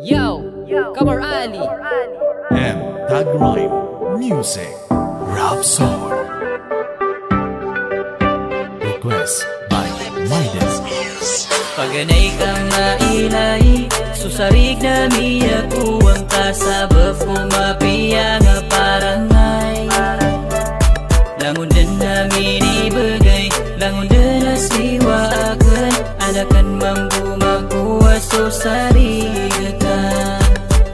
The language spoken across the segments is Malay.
Yo, Kamar Ali. and Tag Rhyme Music Rap Soul. Request by Maiden. Paganay kang mailay, susarig na miya kuwang kasabab kumapiya nga parangay. Langon din namin ibagay, langon din na siwa akan, anakan mambumakuha so sarigatan.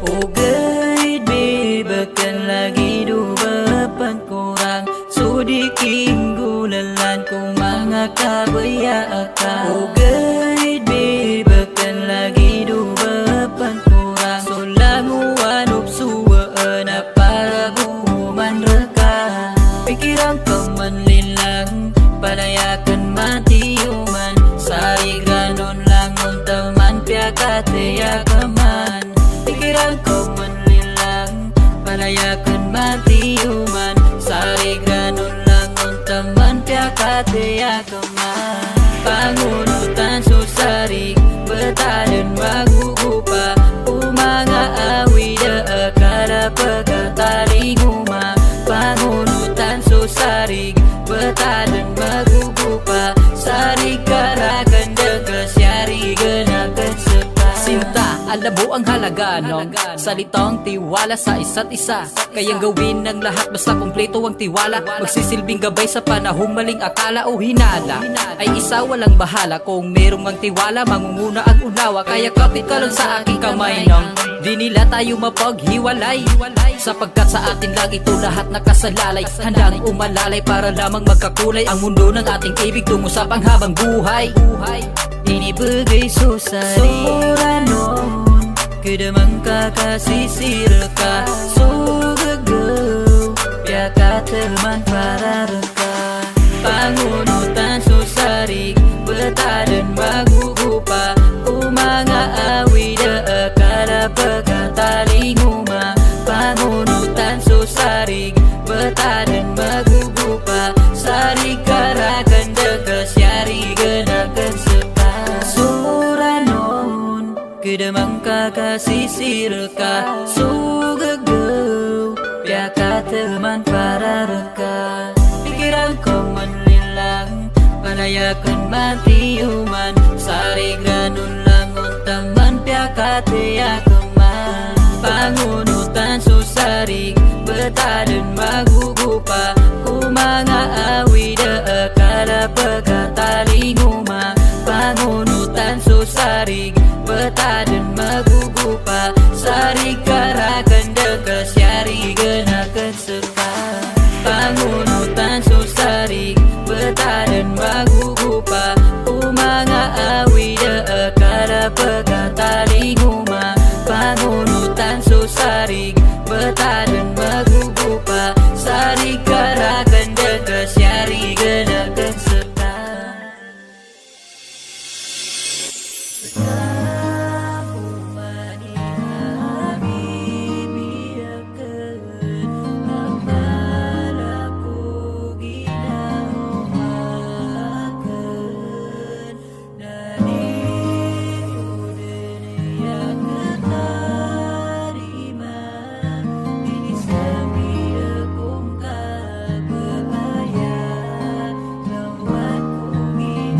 Ugay bibakan lagi dubapan kurang, sudiking gulalan kung mga kabaya ka. Ugay bibakan lagi dubapan kurang, so lamuan upsuwaan na para buman reka. Pikiran ka man lilang, palayakan matiyuman, sari ganon lang untaman piyakataya ka man. Pikiran ka man lilang, palayakan matiyuman, sari ganon lang untaman piyakataya ka man. Pangunutan susarig, batalan magugupa, umanga awida akala pagkatalinguma. Pangunutan susarig, batalan magugupa, sarig karakan dagas yari ganakan sepa. Sinta, alabo ang halaga ng salitang tiwala sa isa't isa. Kayang gawin ng lahat basta kumpleto ang tiwala. Magsisilbing gabay sa panahong maling akala o hinala. Ay isa walang bahala kung merong ang tiwala, mangunguna ang unawa. Kaya kapit ka lang sa aking kamay nang di nila tayo mapaghiwalay. Sapagkat sa atin lang ito lahat nakasalalay, handang umalalay para lamang magkakulay ang mundo ng ating ibig tungo sa panghabang buhay. Inibagay susari Suranon, kedamang kakasisir ka. Sugagaw, piyaka teman para reka. Pangunutan susarig, batalan magugupa, umanga awida akala pagkatalinguma. Pangunutan susarig, batalan magugupa, sarig karakan dagas yari ganakan sepa. Suranon, kedamang kakasisir ka. Sugagaw, piyaka teman para reka. Pikiran ko man lilang, palayakan matiyuman, sarig ganon lang untaman piyakataya ka man. Pangunutan susarig, batalan magugupa, kumanga awida akala pagkatalinguma. Pangunutan susarig, batalan magugupa, sarig karakan dagas yari ganakan sepa. Pangunutan susarig, batalan magugupa, umanga awida akala pagkatalinguma. Pangunutan susarig, batalan magugupa, sarig karakan dagas yari ganakan sepa.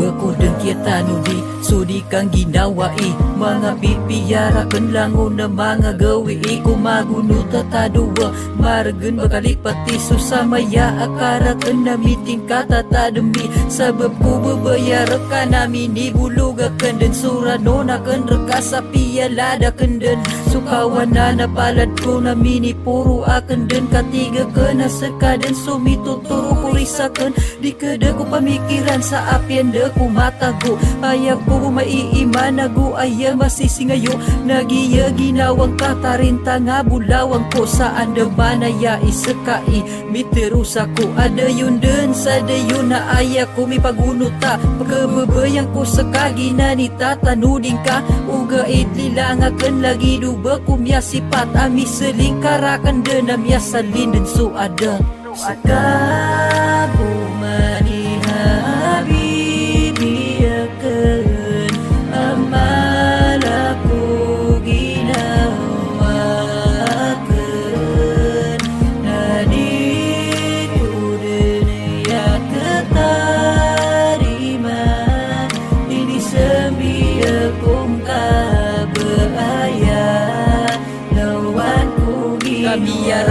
Bakudang kita nudi, sudi kang ginawai, mga pipiyarakan langon na mga gawi. Kumaguno tataduwa, maragan makalipati susamaya akarakan na miting katatadami. Sabab ko babayarakan namin ibulugakan din surano na kan reka sa piyaladakan din. Sukawan na napalad ko namin ipuro akan din katiga ka na sekadan sumituturo ko risakan. Di kada ko pamikiran sa apyanda ko matago, ayak ko maiimanago aya masisingayo. Nagiya ginawang katarinta nga bulawang ko saan naman aya isakai. Miteros ako ada yun din sa dayon na aya ko mipagunuta. Pagkababayang ko sa kagina ni tatanudin ka, uga idlilang akan lagi duba kumyasipat. Ami seling karakan din na miyasalin din so ada. Sakabu mani habibi akan ama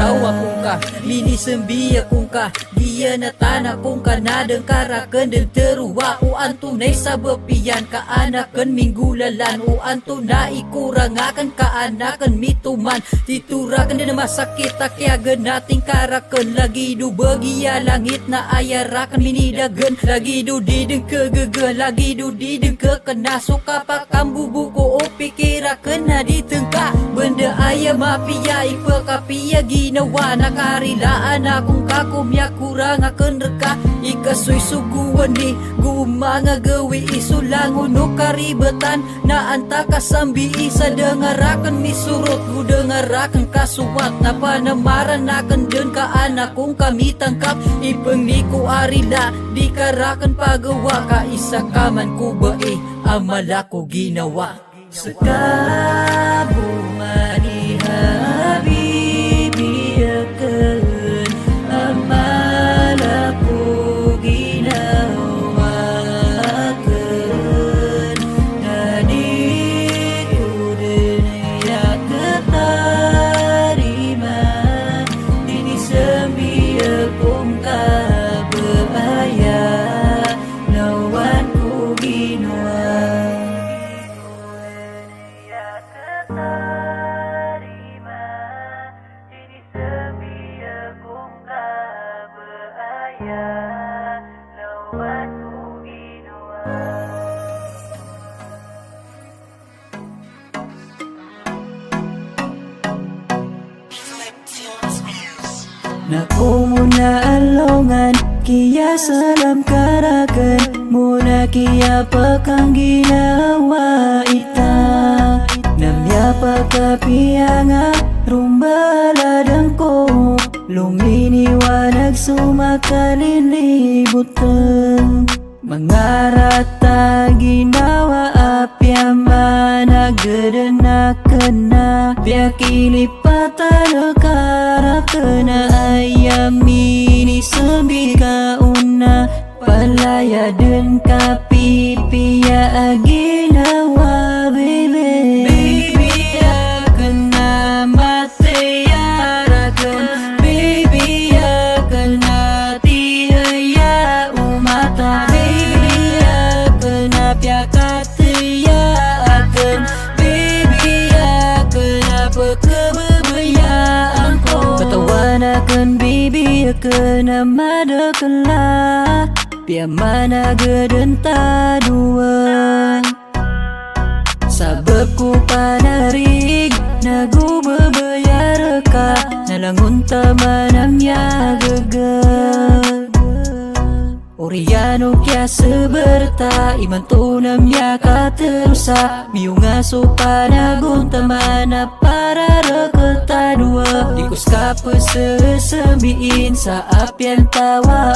Raw akong ka, mini sembi akong ka, dia na tanah kong ka na dengkarakan dan teruwa. O antunay sa bepian kaanakan minggulalan, o antuna ikurangakan kaanakan mituman. Titurakan din masakit takyagan nating karakan. Lagi du bagia langit na ayarakan minidagan. Lagi du dideng kegegeh, lagi du dideng kekena. Suka pakam bubuko o pikirakan na ditengka. Benda ayam mapia ipakapia ginawa. Nakarilaan akong kakumya kurang akan reka. Ikasoy suguan ni gumanga gawi isulangon no karibetan. Na anta kasambi isa dengarakan ni surut. Gu dengarakan kasuwat na panamaran akan den ka anak kong kami tangkap. Ipeng ni ko arila dikarakan pagawa. Ka isa kaman ko bae amala ko ginawa. Sekabo mani habibi akan amala ko ginawa akan. Nadi ko din ya ketarima. Dini sembi akong kabaya lawan ko ginawa. Naku muna alongan kia salam karakan. Muna kia pakang ginawa ita. Namya pakapianga rumba ladang ko. Lumini wanag sumakalin libutan. Mengarata ginawa apya mana gedena kena. Pia kilipatan kara kena ayam ini sembi kauna. Palaya den kapi pia ginawa bebe. Baby ya kena mati ya rakan. Baby ya kena tihaya umata. Ketahuanakan bibi kena mada kela. Pia mana gedenta dua. Sabab ku panarig nagu bebayar ka. Nalangun tamanam ya gegar. Oriano kya seberta iman tunam ya katerusa. Miunga supanagun tamana para reketa dua. Dikus kapa sesembiin sa apian tawa.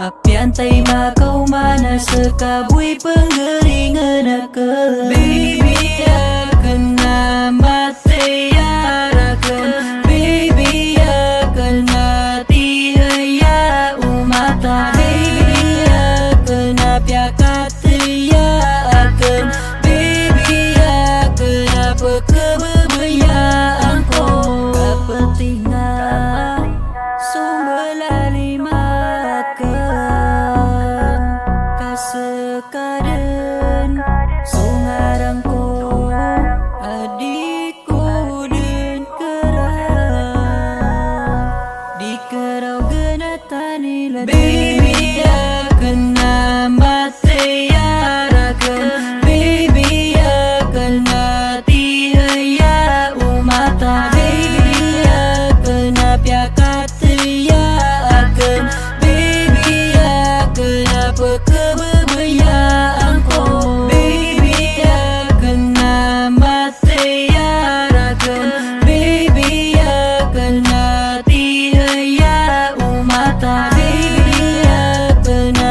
Apian tay makau mana sekabui penggeringan akan. Baby ya kena mati ya rakan. Baby ya kena tihaya umata. Baby ya kena mati ya rakan. Baby ya kena tihaya umata. Baby ya kena piakati ya akan. Baby ya kena pekebebayaan ko. Baby ya kena mati ya rakan. Baby ya kena tihaya umata.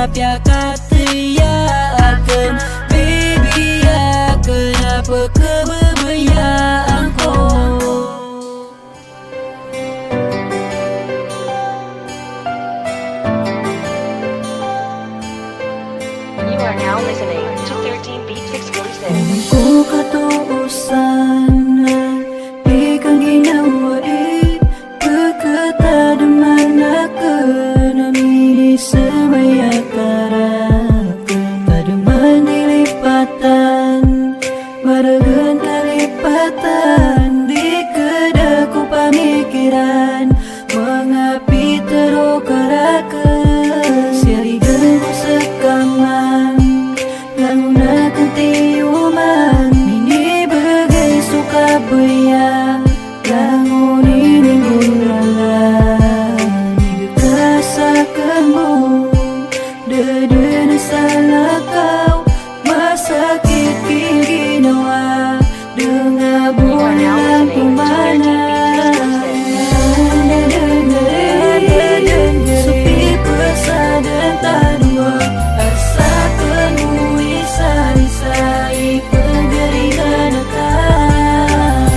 Piakati ya akan. Baby ya kenapa kebebayaan ko. You are now listening to 13 Beats Exclusive. Ku katuusan na di kang ginawa tiuman ini bagai suka beya langun ini gulalan dikasakanmu deden salah kau masakit ginawa dengan bulan pemana sepi persadan tadua rasakanmu isai penggeringan akan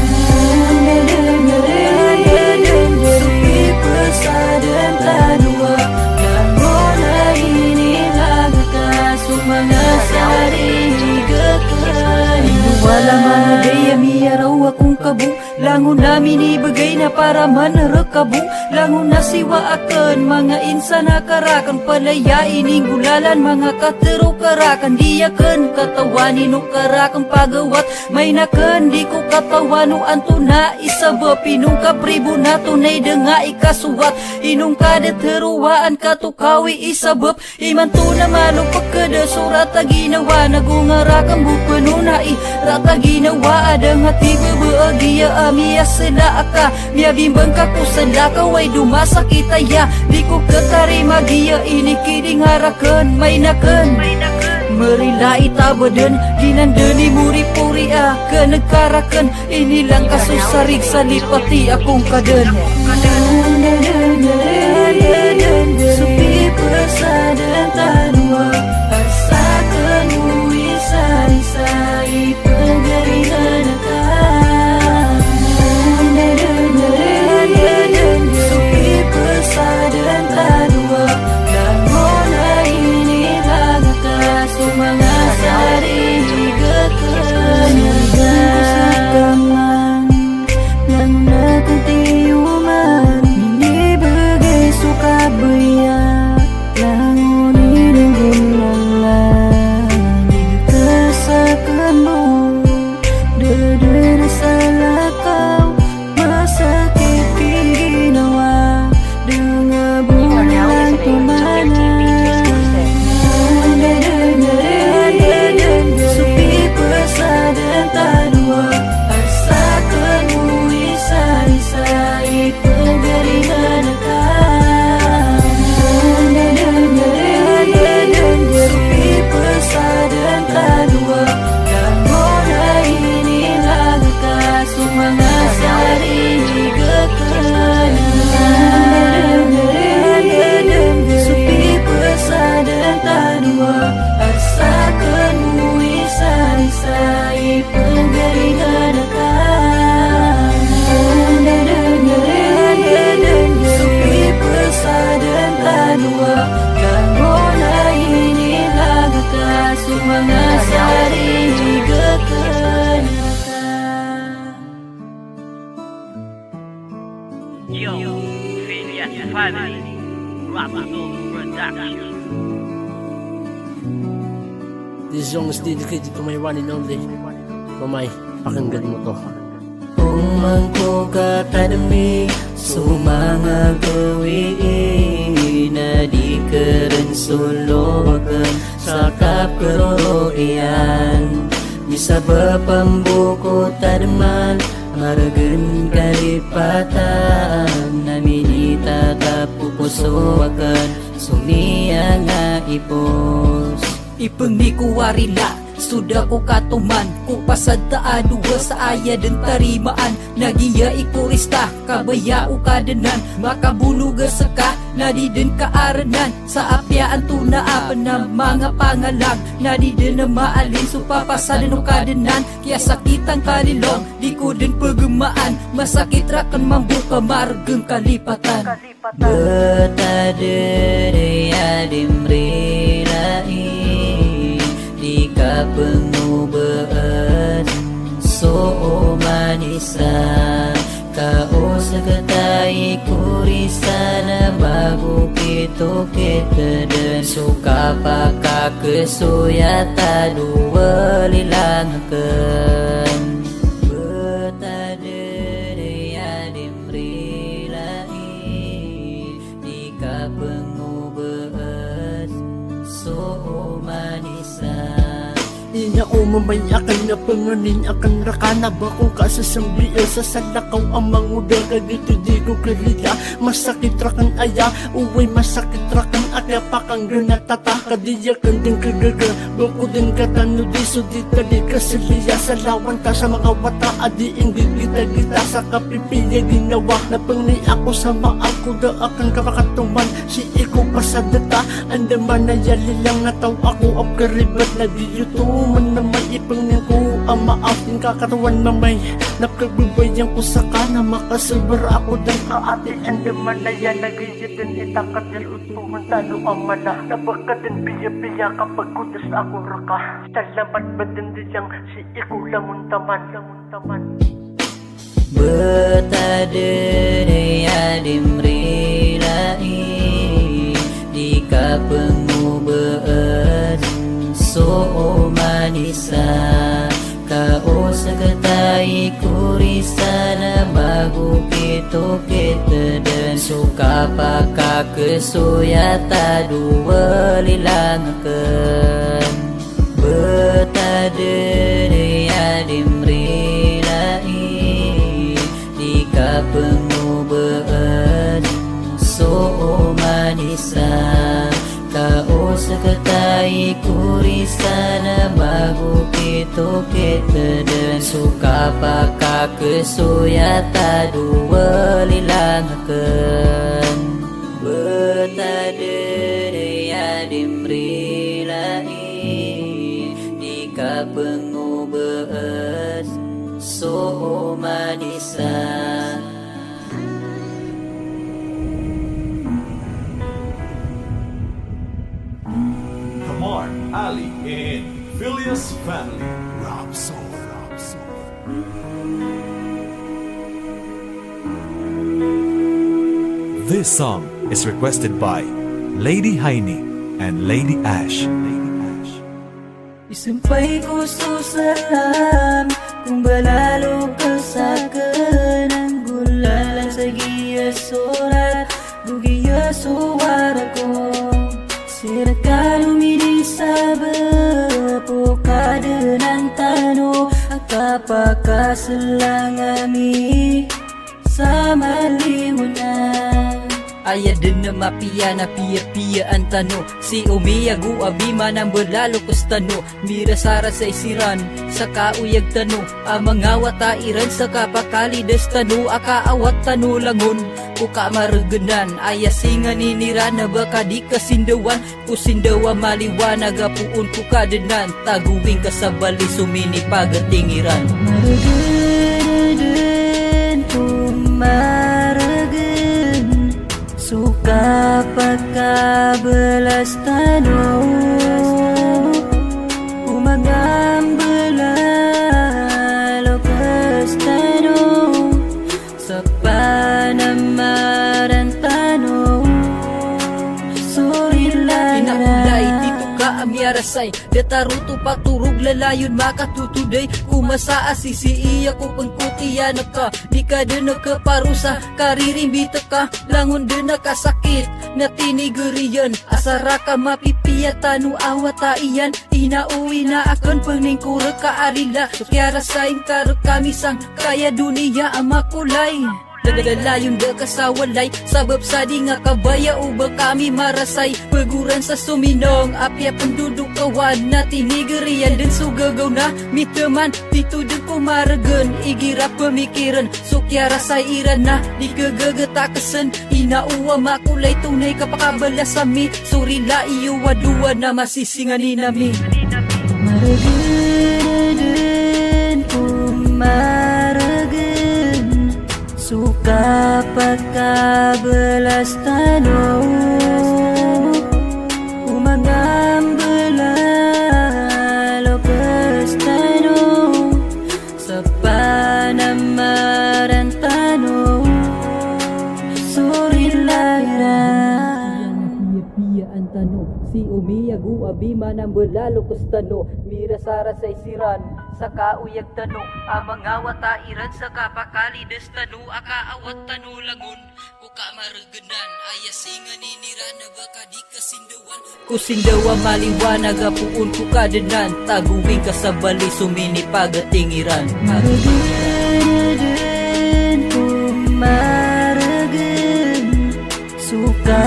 sepi persadan tadua langona ini lagaka sumangas hari gekan wala mana daya miyaraw akong kabu langun namin ibagay na para manarakabu langun na siwa akan mga insan nakarakan palayain gulalan mga katero karakan diyakan katawanin o karakan pagawat may nakan di ko katawano anto na isaba pinong kapribo na tunay denga ikasuwat inong kadateruwaan katukawi isabab imanto na manong pagkada surata ginawa nagungarakan bupanunai rata ginawa adang hati babahagia Mia sila aka, mia bimbang kaku senda kaway dumasa kita ya di ko katarima dia ini kidding harakan mainakan merila itabadan ginandani muri-puri kenegarakan inilang kasusarig salipati akong kaden supi persadan tanwa rasakan isai penggeringan sepi persadan tadua langona ini lagaka sumangas hari gekenyaman lang nakatiuman ini bagai suka beya langun ini gulalan dikasakanmu deden salah kau masakit ginawa dengan bulan pemana sepi persadan tadua rasakanmu isai penggeringan akan sepi persadan tadua langona ini lagaka sumangas hari gekan sepi persadan tadua rasakanmu isai penggeringan akan sepi persadan tadua langona ini lagaka sumangas hari gekan Yo, Phileas Family, Rapsoul Production. This song is dedicated to my one and only. Mamay, pakinggan mo to. Umangko katadami sumanga gawiin na di keren suluwakan sa kapkeroroian bisa bapambuko tadman maragan kalipatan namin itatapupusuwakan sumiya nga ipos Ipengikuwarila sudah ko katuman ko pasad taadua sa aya dan tarimaan nagiya ikurista kabaya ukadenan makabuluga seka nadi den kaaranan sa apyaan tunaan na mga pangalang nadi den na maalin supapasadan ukadenan kaya sakitang kalilong di ko den pagamaan masakit rakan mambuka margang kalipatan betadere dimrilai di kapengubaan so manisa kao segetai kurisa na bagu kito kita dan suka paka kesuyata dua lilangkan betadere dimrilai di kapengubaan so manisa Di na ko mamay akan na panganin akan rakana bakong kasasambiya sa salakaw ang manguda kadito di ko kalila masakit rakan aya uway masakit rakan akya pakang ganatata kadiya kanding kagaga bako din katano di so di tali kasaliya sa lawan ta sa mga wata adi hindi kita sa kapipiya ginawa na pangni ako sa maako da akan kapakatuman si iko pasadata andaman na yali lang nataw ako up karibat nagiyutuman na may ipangnin ko ang maafin kakatawan mamay napagbabayang ko sa kana makasabar ako dan kaati andaman na yan nagiyutin itakat yan utuman talo ang mana napakatin biya-biya kapag kudas ako raka salamat ba din diyang si iko lamuntaman Betadere dimrilai di kapengubaan so manisa kao sakatai kurisa na bagu kito kita dan suka paka kesuyata dua lilangkan betadere dimrilai pengubaan so manisa kao sakatai kurisa na bagu kito kita dan suka paka kesuyata dua lilangkan betadere dimrilai di pengubaan so manisa. Kamar Ali and Phileas Family. Rap Soul. This song is requested by Lady Heini and Lady Ash. Isumpay ko susalam kung balalo ka sa kanang gulalan sa giya surat bugiya suwara ko sira ka lumidi sa bapo kada ng tano at kapakasalangami sa malimunan Aya din na mapiya na piya-piya ang tano Si umiyagu abima ng balalo kustano Mira sara sa isiran sa kauyag tano Ang mga watairan sa kapakalides tano Akaawat tano langon Kuka maraganan Aya singa ninira na baka di kasindawan Kusindawa maliwanag apuun kukadanan Taguwing kasabali sumini pagatingiran Maraganan kumaragan Suka pagkabelas tano Umagambala lokas tano Sa panamaran tano Surilay Inaulay dito ka amyarasay Dataruto paturog lalayon makatutuday Kumasa asisiiya ko pangkutiya na ka Di ka din nakaparusa karirimbita ka Langon din nakasakit na tiniguriyan Asara ka mapipiya tanu awataiyan Inauwi na akon paningkura ka arila Kaya rasayin karo kamisang kaya duniya ang makulay Dalayon da kasawalay Sabab sa di nga kabaya uba kami marasay Paguran sa suminong Apya penduduk kawan na tinigirian Dan sugagaw na miteman Dito din kumaragan Igirap pemikiran Sukya rasay iran na Di kagagatakesan Inauwa makulay tunay kapakabala sami Surila iyo wadua na masisingan ni nami Maraganan kumaragan Suka pagkabelas tano Umagambala lokas tano Sa panamaran tano Surilayran Piya-piya ang tano Si umiyagu abima ng balalo kustano Mira sara sa isiran sa kauyag tanu amang awat tairan sa kapakalides tanu akaawat tanu langon kuka maregenan aya singa niniran na baka di kasindawan kusindawa maliwanag apuun kukadenan taguwing kasabali sumini pagatingiran Maregen kumaregen suka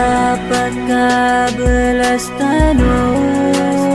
pagkabelas tanong